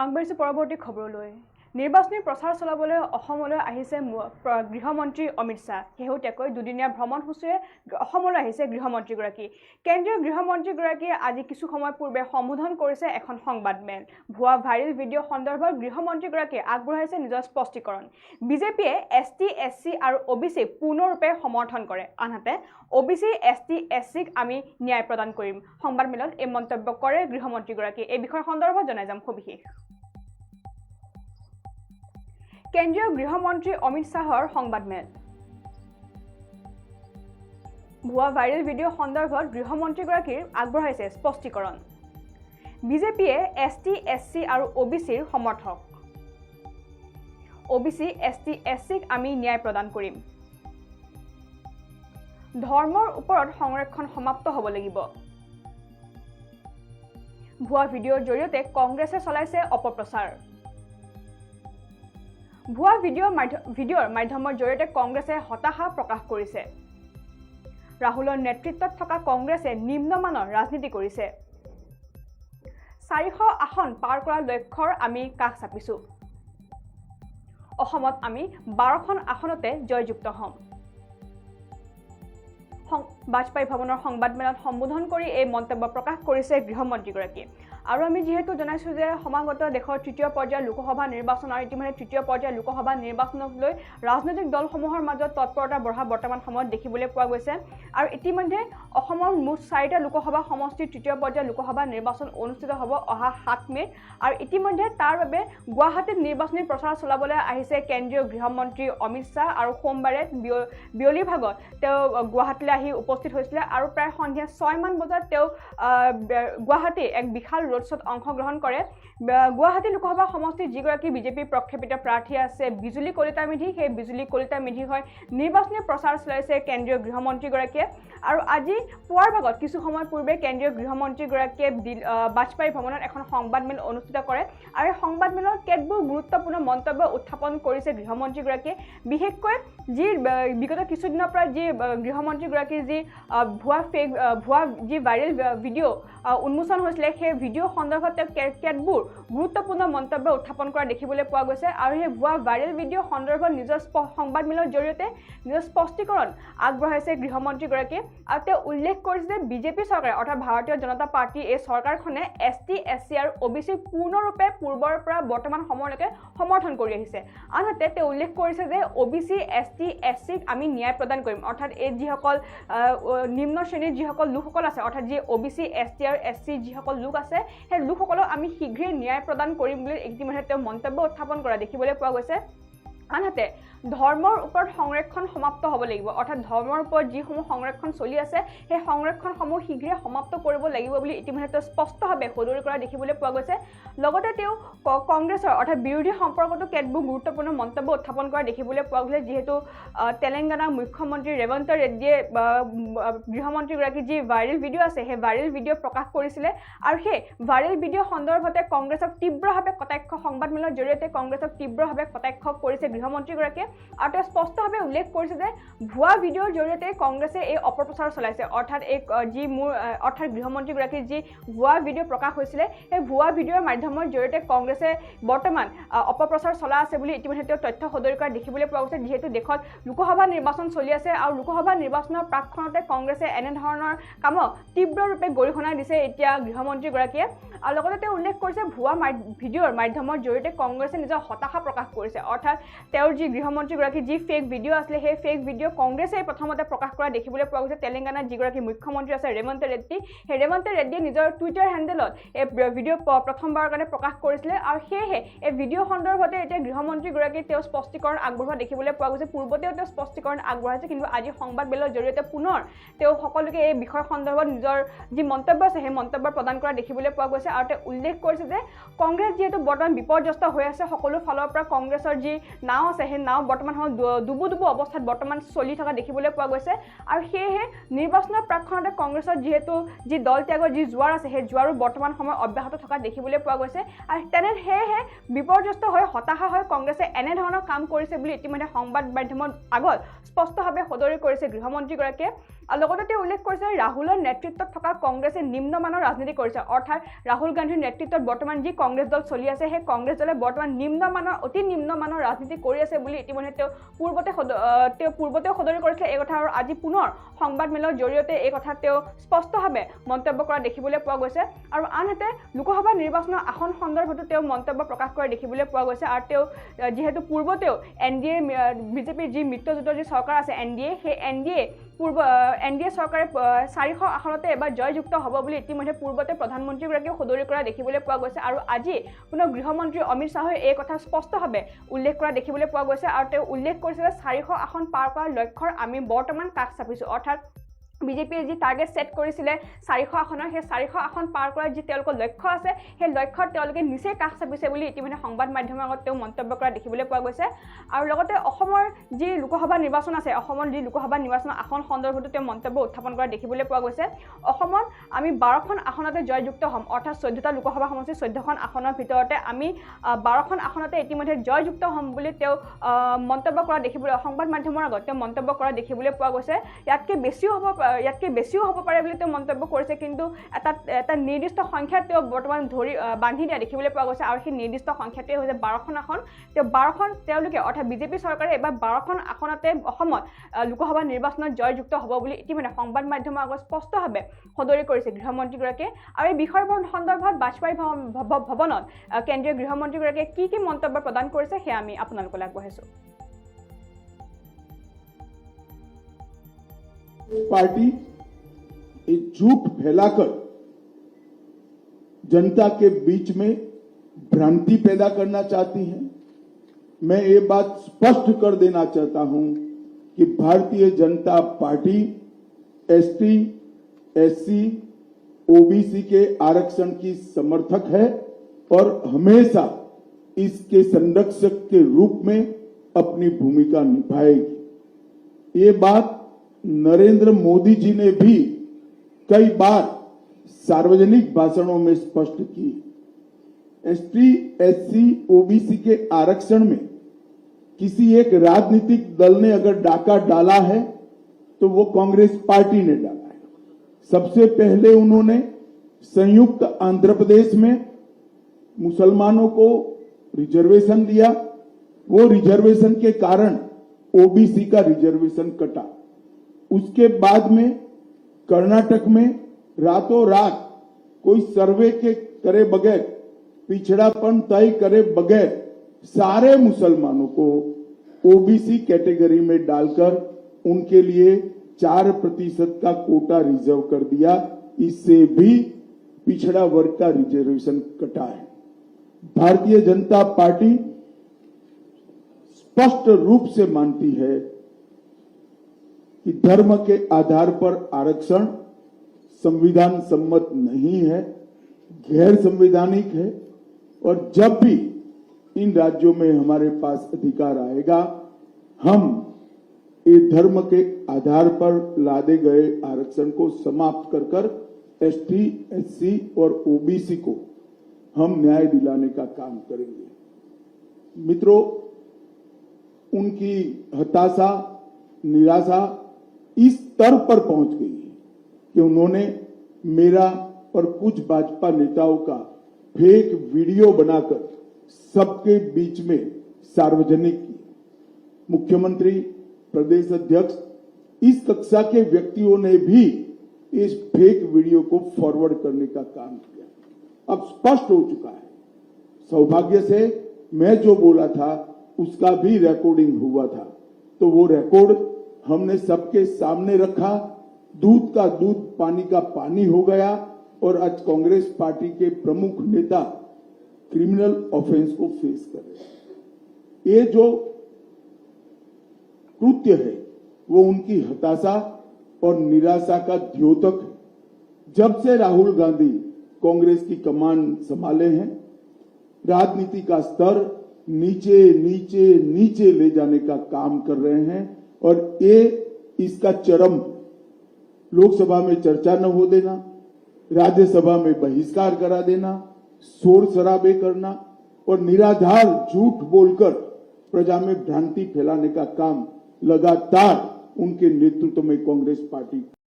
আগবাঢ়িছে পৰৱৰ্তী খবৰলৈ নিৰ্বাচনী প্ৰচাৰ চলাবলৈ অসমলৈ আহিছে গৃহমন্ত্ৰী অমিত শাহ শেহতীয়াকৈ দুদিনীয়া ভ্ৰমণসূচীৰে অসমলৈ আহিছে গৃহমন্ত্ৰীগৰাকী কেন্দ্ৰীয় গৃহমন্ত্ৰীগৰাকীয়ে আজি কিছু সময় পূৰ্বে সম্বোধন কৰিছে এখন সংবাদমেল ভুৱা ভাইৰেল ভিডিঅ' সন্দৰ্ভত গৃহমন্ত্ৰীগৰাকীয়ে আগবঢ়াইছে নিজৰ স্পষ্টীকৰণ বিজেপিয়ে এছটি এছচি আৰু ওবিচি পূৰ্ণৰূপে সমৰ্থন কৰে আনহাতে ওবিচি এছটি এছচিক আমি ন্যায় প্ৰদান কৰিম সংবাদমেলত এই মন্তব্য কৰে গৃহমন্ত্ৰীগৰাকীয়ে এই বিষয় সন্দৰ্ভত জনাই যাম সবিশেষ কেন্দ্ৰীয় গৃহমন্ত্ৰী অমিত শাহৰ সংবাদমেল ভুৱা ভাইৰেল ভিডিঅ' সন্দৰ্ভত গৃহমন্ত্ৰীগৰাকীৰ আগবঢ়াইছে স্পষ্টীকৰণ বিজেপিয়ে এছটি এছচি আৰু ওবিচিৰ সমৰ্থক ওবিচি এছটি এছচিক আমি ন্যায় প্ৰদান কৰিম ধৰ্মৰ ওপৰত সংৰক্ষণ সমাপ্ত হ'ব লাগিব ভুৱা ভিডিঅ'ৰ জৰিয়তে কংগ্ৰেছে চলাইছে অপপ্ৰচাৰ ভুৱা ভিডিঅ'ৰ মাধ্যমৰ জৰিয়তে কংগ্ৰেছে হতাশা প্ৰকাশ কৰিছে ৰাহুলৰ নেতৃত্বত থকা কংগ্ৰেছে নিম্নমানৰ ৰাজনীতি কৰিছে 400 আসন পাৰ কৰাৰ লক্ষ্যৰ আমি কাষ চাপিছো অসমত আমি 12খন আসনতে জয়যুক্ত হ'ম বাজপেয়ী ভৱনৰ সংবাদমেলত সম্বোধন কৰি এই মন্তব্য প্ৰকাশ কৰিছে গৃহমন্ত্ৰীগৰাকীয়ে আৰু আমি যেহেতু জনাইছো যে সমাগত দেশৰ তৃতীয় পৰ্যায়ৰ লোকসভা নিৰ্বাচন আৰু ইতিমধ্যে তৃতীয় পৰ্যায়ৰ লোকসভা নিৰ্বাচনক লৈ ৰাজনৈতিক দলসমূহৰ মাজত তৎপৰতা বঢ়া বৰ্তমান সময়ত দেখিবলৈ পোৱা গৈছে আৰু ইতিমধ্যে অসমৰ মুঠ 4টা লোকসভা সমষ্টিৰ তৃতীয় পৰ্যায়ৰ লোকসভা নিৰ্বাচন অনুষ্ঠিত হ'ব অহা 7 মে'ত আৰু ইতিমধ্যে তাৰ বাবে গুৱাহাটীত নিৰ্বাচনী প্ৰচাৰ চলাবলৈ আহিছে কেন্দ্ৰীয় গৃহমন্ত্ৰী অমিত শাহ আৰু সোমবাৰে বিয়লি ভাগত তেওঁ গুৱাহাটীলৈ আহি উপস্থিত হৈছিল আৰু প্ৰায় সন্ধিয়া 6 মান বজাত তেওঁ গুৱাহাটী এক বিশাল ৰোড শ্ব'ত অংশগ্ৰহণ কৰে গুৱাহাটী লোকসভা সমষ্টিৰ যিগৰাকী বিজেপি প্ৰক্ষেপিত প্ৰাৰ্থী আছে বিজুলী কলিতা মেধি সেই বিজুলী কলিতা মেধি হয় নিৰ্বাচনী প্ৰচাৰ চলাইছে কেন্দ্ৰীয় গৃহমন্ত্ৰীগৰাকীয়ে আৰু আজি পুৱাৰ ভাগত কিছু সময় পূৰ্বে কেন্দ্ৰীয় গৃহমন্ত্ৰীগৰাকীয়ে বাজপেয়ী ভৱনত এখন সংবাদমেল অনুষ্ঠিত কৰে আৰু সংবাদমেলত কেতবোৰ গুৰুত্বপূৰ্ণ মন্তব্য উত্থাপন কৰিছে গৃহমন্ত্ৰীগৰাকীয়ে বিশেষকৈ যি বিগত কিছুদিনৰ পৰা যি গৃহমন্ত্ৰীগৰাকীৰ যি ভুৱা যি ভাইৰেল ভিডিঅ' উন্মোচন হৈছিলে সেই ভিডিঅ' সন্দৰ্ভত তেওঁ কেতবোৰ গুৰুত্বপূৰ্ণ মন্তব্য উত্থাপন কৰা দেখিবলৈ পোৱা গৈছে আৰু সেই ভুৱা ভাইৰেল ভিডিঅ' সন্দৰ্ভত নিজৰ সংবাদমেলৰ জৰিয়তে নিজৰ স্পষ্টীকৰণ আগবঢ়াইছে গৃহমন্ত্ৰীগৰাকীয়ে আৰু তেওঁ উল্লেখ কৰিছে যে বিজেপি চৰকাৰে অৰ্থাৎ ভাৰতীয় জনতা পাৰ্টি এই চৰকাৰখনে এছটি এছচি আৰু ওবিচি পূৰ্ণৰূপে পূৰ্বৰ পৰা বৰ্তমান সময়লৈকে সমৰ্থন কৰি আহিছে আনহাতে তেওঁ উল্লেখ কৰিছে যে ওবিচি এছটি এছচিক আমি ন্যায় প্ৰদান কৰিম অৰ্থাৎ এই যিসকল নিম্ন শ্ৰেণীৰ যিসকল লোকসকল আছে অৰ্থাৎ যি ওবিচি এছটি আৰু এছচি যিসকল লোক আছে সেই লোকসকলক আমি শীঘ্ৰে ন্যায় প্ৰদান কৰিম বুলি ইতিমধ্যে তেওঁ মন্তব্য উত্থাপন কৰা দেখিবলৈ পোৱা গৈছে আনহাতে ধৰ্মৰ ওপৰত সংৰক্ষণ সমাপ্ত হ'ব লাগিব অৰ্থাৎ ধৰ্মৰ ওপৰত যিসমূহ সংৰক্ষণ চলি আছে সেই সংৰক্ষণসমূহ শীঘ্ৰে সমাপ্ত কৰিব লাগিব বুলি ইতিমধ্যে তেওঁ স্পষ্টভাৱে সদৰি কৰা দেখিবলৈ পোৱা গৈছে লগতে তেওঁ কংগ্ৰেছৰ অৰ্থাৎ বিৰোধী সম্পৰ্কতো কেতবোৰ গুৰুত্বপূৰ্ণ মন্তব্য উত্থাপন কৰা দেখিবলৈ পোৱা গৈছে যিহেতু তেলেংগানাৰ মুখ্যমন্ত্ৰী ৰেৱন্ত ৰেড্ডিয়ে গৃহমন্ত্ৰীগৰাকীৰ যি ভাইৰেল ভিডিঅ' আছে সেই ভাইৰেল ভিডিঅ' প্ৰকাশ কৰিছিলে আৰু সেই ভাইৰেল ভিডিঅ' সন্দৰ্ভতে কংগ্ৰেছক তীব্ৰভাৱে কটাক্ষ সংবাদমেলৰ জৰিয়তে কংগ্ৰেছক তীব্ৰভাৱে কটাক্ষ কৰিছে গৃহমন্ত্ৰীগৰাকীয়ে আৰু তেওঁ স্পষ্টভাৱে উল্লেখ কৰিছে যে ভুৱা ভিডিঅ'ৰ জৰিয়তে কংগ্ৰেছে এই অপপ্ৰচাৰ চলাইছে অৰ্থাৎ অৰ্থাৎ গৃহমন্ত্ৰীগৰাকীৰ যি ভুৱা ভিডিঅ' প্ৰকাশ হৈছিলে সেই ভুৱা ভিডিঅ'ৰ মাধ্যমৰ জৰিয়তে কংগ্ৰেছে বৰ্তমান অপপ্ৰচাৰ চলাই আছে বুলি ইতিমধ্যে তেওঁ তথ্য সদৰি কৰা দেখিবলৈ পোৱা গৈছে যিহেতু দেশত লোকসভা নিৰ্বাচন চলি আছে আৰু লোকসভা নিৰ্বাচনৰ প্ৰাকখনতে কংগ্ৰেছে এনেধৰণৰ কামক তীব্ৰৰূপে গৰিহণা দিছে এতিয়া গৃহমন্ত্ৰীগৰাকীয়ে আৰু লগতে তেওঁ উল্লেখ কৰিছে ভুৱা ভিডিঅ'ৰ মাধ্যমৰ জৰিয়তে কংগ্ৰেছে নিজৰ হতাশা প্ৰকাশ কৰিছে অৰ্থাৎ তেওঁৰ যি গৃহমন্ত্ৰীগৰাকী যি ফেক ভিডিঅ' আছিলে সেই ফেক ভিডিঅ' কংগ্ৰেছে প্ৰথমতে প্ৰকাশ কৰা দেখিবলৈ পোৱা গৈছে তেলেংগানাৰ যিগৰাকী মুখ্যমন্ত্ৰী আছে ৰেৱন্ত ৰেড্ডি সেই ৰেৱন্ত ৰেড্ডিয়ে নিজৰ টুইটাৰ হেণ্ডেলত এই ভিডিঅ' প্ৰথমবাৰৰ কাৰণে প্ৰকাশ কৰিছিলে আৰু সেয়েহে এই ভিডিঅ' সন্দৰ্ভতে এতিয়া গৃহমন্ত্ৰীগৰাকীয়ে তেওঁ স্পষ্টীকৰণ আগবঢ়োৱা দেখিবলৈ পোৱা গৈছে পূৰ্বতেও তেওঁ স্পষ্টীকৰণ আগবঢ়াইছে কিন্তু আজি সংবাদমেলৰ জৰিয়তে পুনৰ তেওঁ সকলোকে এই বিষয় সন্দৰ্ভত নিজৰ যি মন্তব্য আছে সেই মন্তব্য প্ৰদান কৰা দেখিবলৈ পোৱা গৈছে আৰু তেওঁ উল্লেখ কৰিছে যে কংগ্ৰেছ যিহেতু বৰ্তমান বিপৰ্যস্ত হৈ আছে সকলো ফালৰ পৰা কংগ্ৰেছৰ যি নাও আছে সেই নাও বৰ্তমান সময়ত দুবু অৱস্থাত বৰ্তমান চলি থকা দেখিবলৈ পোৱা গৈছে আৰু সেয়েহে নিৰ্বাচনৰ প্ৰাকখনতে কংগ্ৰেছৰ যিহেতু যি দল ত্যাগৰ যি জোৱাৰ আছে সেই জোৱাৰো বৰ্তমান সময়ত অব্যাহত থকা দেখিবলৈ পোৱা গৈছে আৰু সেয়েহে বিপৰ্যস্ত হৈ হতাশা হৈ কংগ্ৰেছে এনেধৰণৰ কাম কৰিছে বুলি ইতিমধ্যে সংবাদ মাধ্যমৰ আগত স্পষ্টভাৱে সদৰি কৰিছে গৃহমন্ত্ৰীগৰাকীয়ে আৰু লগতে তেওঁ উল্লেখ কৰিছে ৰাহুলৰ নেতৃত্বত থকা কংগ্ৰেছে নিম্নমানৰ ৰাজনীতি কৰিছে অৰ্থাৎ ৰাহুল গান্ধীৰ নেতৃত্বত বৰ্তমান যি কংগ্ৰেছ দল চলি আছে সেই কংগ্ৰেছ দলে বৰ্তমান অতি নিম্নমানৰ ৰাজনীতি কৰি আছে বুলি ইতিমধ্যে তেওঁ পূৰ্বতেও সদৰি কৰিছিলে এই কথা আৰু আজি পুনৰ সংবাদ মেলৰ জৰিয়তে এই কথা তেওঁ স্পষ্টভাৱে মন্তব্য কৰা দেখিবলৈ পোৱা গৈছে আৰু আনহাতে লোকসভা নিৰ্বাচনৰ আসন সন্দৰ্ভতো তেওঁ মন্তব্য প্ৰকাশ কৰা দেখিবলৈ পোৱা গৈছে আৰু তেওঁ যিহেতু পূৰ্বতেও এনডিএ বিজেপিৰ যি মিত্ৰজোঁটৰ যি চৰকাৰ আছে এনডিএ সেই এনডিএ চৰকাৰে 400 আসনতে এবাৰ জয়যুক্ত হ'ব বুলি ইতিমধ্যে পূৰ্বতে প্ৰধানমন্ত্ৰীগৰাকীয়ে সদৰি কৰা দেখিবলৈ পোৱা গৈছে আৰু আজি পুনৰ গৃহমন্ত্ৰী অমিত শ্বাহে এই কথা স্পষ্টভাৱে উল্লেখ কৰা দেখিবলৈ পোৱা গৈছে আৰু তেওঁ উল্লেখ কৰিছে যে 400 আসন পাৰ কৰাৰ লক্ষ্যৰ আমি বৰ্তমান কাষ চাপিছোঁ অৰ্থাৎ বিজেপিয়ে যি টাৰ্গেট সেট কৰিছিলে 400 আসনৰ সেই 400 আসন পাৰ কৰাৰ যি তেওঁলোকৰ লক্ষ্য আছে সেই লক্ষ্যত তেওঁলোকে নিচেই কাষ চাপিছে বুলি ইতিমধ্যে সংবাদ মাধ্যমৰ আগত তেওঁ মন্তব্য কৰা দেখিবলৈ পোৱা গৈছে আৰু লগতে অসমৰ যি লোকসভা নিৰ্বাচন আছে অসমৰ যি লোকসভা নিৰ্বাচনৰ আসন সন্দৰ্ভতো তেওঁ মন্তব্য উত্থাপন কৰা দেখিবলৈ পোৱা গৈছে অসমত আমি 12খন আসনতে জয়যুক্ত হ'ম অৰ্থাৎ 14টা লোকসভা সমষ্টি 14খন আসনৰ ভিতৰতে আমি 12খন আসনতে ইতিমধ্যে জয়যুক্ত হ'ম বুলি তেওঁ মন্তব্য কৰা দেখিবলৈ সংবাদ মাধ্যমৰ আগত তেওঁ মন্তব্য কৰা দেখিবলৈ পোৱা গৈছে ইয়াতকৈ বেছিও হ'ব পাৰে বুলি তেওঁ মন্তব্য কৰিছে কিন্তু এটা নিৰ্দিষ্ট সংখ্যা তেওঁ বৰ্তমান বান্ধি দিয়া দেখিবলৈ পোৱা গৈছে আৰু সেই নিৰ্দিষ্ট সংখ্যাটোৱে হৈছে 12খন আসন তেওঁলোকে অৰ্থাৎ বিজেপি চৰকাৰে এবাৰ 12খন আসনতে অসমত লোকসভা নিৰ্বাচনত জয়যুক্ত হ'ব বুলি ইতিমধ্যে সংবাদ মাধ্যমৰ আগত স্পষ্টভাৱে সদৰি কৰিছে গৃহমন্ত্ৰীগৰাকীয়ে আৰু এই বিষয়ৰ সন্দৰ্ভত বাজপেয়ী ভৱনত কেন্দ্ৰীয় গৃহমন্ত্ৰীগৰাকীয়ে কি মন্তব্য প্ৰদান কৰিছে সেয়া আমি আপোনালোকলৈ আগবঢ়াইছোঁ पार्टी एक झूठ फैलाकर जनता के बीच में भ्रांति पैदा करना चाहती है। मैं ये बात स्पष्ट कर देना चाहता हूं कि Bharatiya Janata party ST, SC, OBC के आरक्षण की समर्थक है और हमेशा इसके संरक्षक के रूप में अपनी भूमिका निभाएगी। ये बात नरेंद्र मोदी जी ने भी कई बार सार्वजनिक भाषणों में स्पष्ट की। एसटी, एससी, ओबीसी के आरक्षण में किसी एक राजनीतिक दल ने अगर डाका डाला है तो वो कांग्रेस पार्टी ने डाला है। सबसे पहले उन्होंने संयुक्त आंध्र प्रदेश में मुसलमानों को रिजर्वेशन दिया, वो रिजर्वेशन के कारण ओबीसी का रिजर्वेशन कटा। उसके बाद में कर्नाटक में रातों रात कोई सर्वे के करे बगैर पिछड़ापन तय करे बगैर सारे मुसलमानों को ओबीसी कैटेगरी में डालकर उनके लिए 4% का कोटा रिजर्व कर दिया। इससे भी पिछड़ा वर्ग का रिजर्वेशन कटा है। भारतीय जनता पार्टी स्पष्ट रूप से मानती है कि धर्म के आधार पर आरक्षण संविधान सम्मत नहीं है, गैर संवैधानिक है और जब भी इन राज्यों में हमारे पास अधिकार आएगा हम ये धर्म के आधार पर लादे गए आरक्षण को समाप्त कर एसटी, एससी और ओबीसी को हम न्याय दिलाने का काम करेंगे। मित्रों, उनकी हताशा, निराशा इस स्तर पर पहुंच गई है कि उन्होंने मेरा और कुछ भाजपा नेताओं का फेक वीडियो बनाकर सबके बीच में सार्वजनिक किया। मुख्यमंत्री, प्रदेश अध्यक्ष, इस कक्षा के व्यक्तियों ने भी इस फेक वीडियो को फॉरवर्ड करने का काम किया। अब स्पष्ट हो चुका है। सौभाग्य से मैं जो बोला था उसका भी रिकॉर्डिंग हुआ था, तो वो रिकॉर्ड हमने सबके सामने रखा। दूध का दूध, पानी का पानी हो गया और आज कांग्रेस पार्टी के प्रमुख नेता क्रिमिनल ऑफेंस को फेस कर रहे हैं। ये जो कृत्य है वो उनकी हताशा और निराशा का द्योतक है। जब से राहुल गांधी कांग्रेस की कमान संभाले हैं, राजनीति का स्तर नीचे नीचे नीचे ले जाने का काम कर रहे हैं और ये इसका चरम लोकसभा में चर्चा न हो देना, राज्यसभा में बहिष्कार करा देना, शोर शराबे करना और निराधार झूठ बोलकर प्रजा में भ्रांति फैलाने का काम लगातार उनके नेतृत्व में कांग्रेस पार्टी